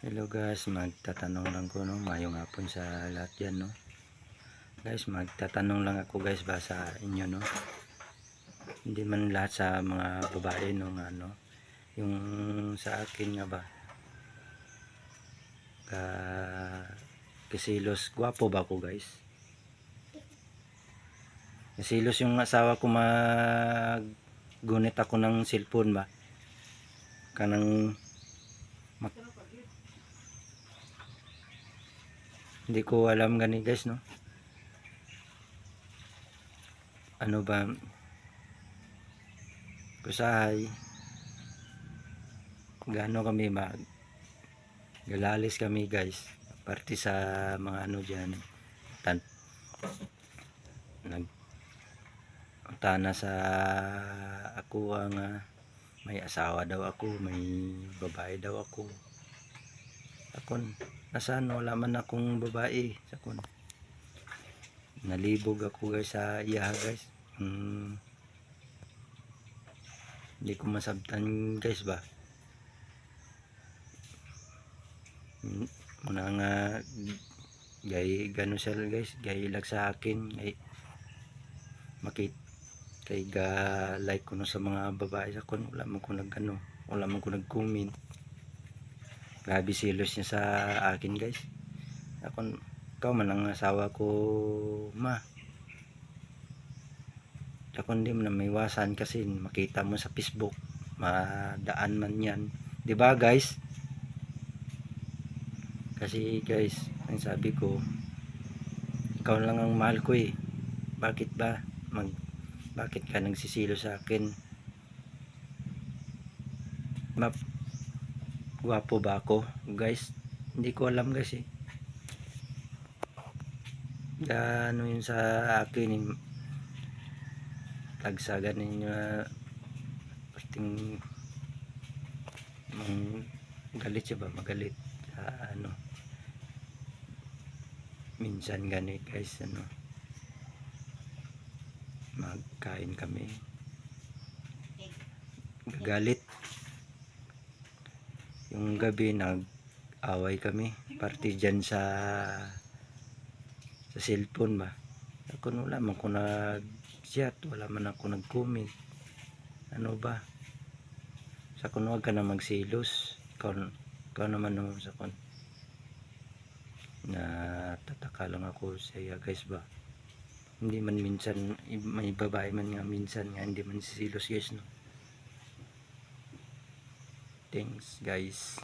Hello guys, magtatanong lang ko no, mayong hapon sa lahat yan no. Guys, magtatanong lang ako guys ba sa inyo no. Hindi man lahat sa mga babae no ano, yung sa akin nga ba. Kasilos, gwapo ba ako guys? Kasilos yung asawa ko gunit ako ng cellphone ba? Kanang hindi ko alam gani guys no. Ano ba kusahay gaano kami galalis kami guys parte sa mga ano dyan nagtana sa ako ang may asawa daw ako, may babae daw ako nasaan wala man akong babae sakon nalibog ako guys sa iya guys. Hindi ko masabtan guys ba muna nga gay gano siya guys, gay lag sa akin gay makit kay ga like ko no sa mga babae sakon wala man ko nagano, wala man ko nag-comment. Grabe silos niya sa akin guys. Sakon ikaw man ang asawa ko ma. Sakon di mo na maiwasan kasi makita mo sa Facebook, madaan man yan, di ba guys? Kasi guys, ang sabi ko, ikaw lang ang mahal ko eh. Bakit ba? Bakit ka nagsisilo sa akin? Gwapo ba ako? Guys, hindi ko alam guys eh. Ano yun sa akin eh. Tagsagan ninyo posting galit siya ba? Magalit sa ano. Minsan gani guys ano. Magkain kami. Gagalit. Yung gabi nag-away kami. Party dyan sa cellphone ba. Ako wala man ko nag-chat. Wala man ako nag-comment. Ano ba? Sa kun wag ka na magsilos. Ikaw naman no sa kun. Tataka lang ako sa iya guys ba. Hindi man minsan may babae man nga minsan nga hindi man sisilos guys no. Thanks guys.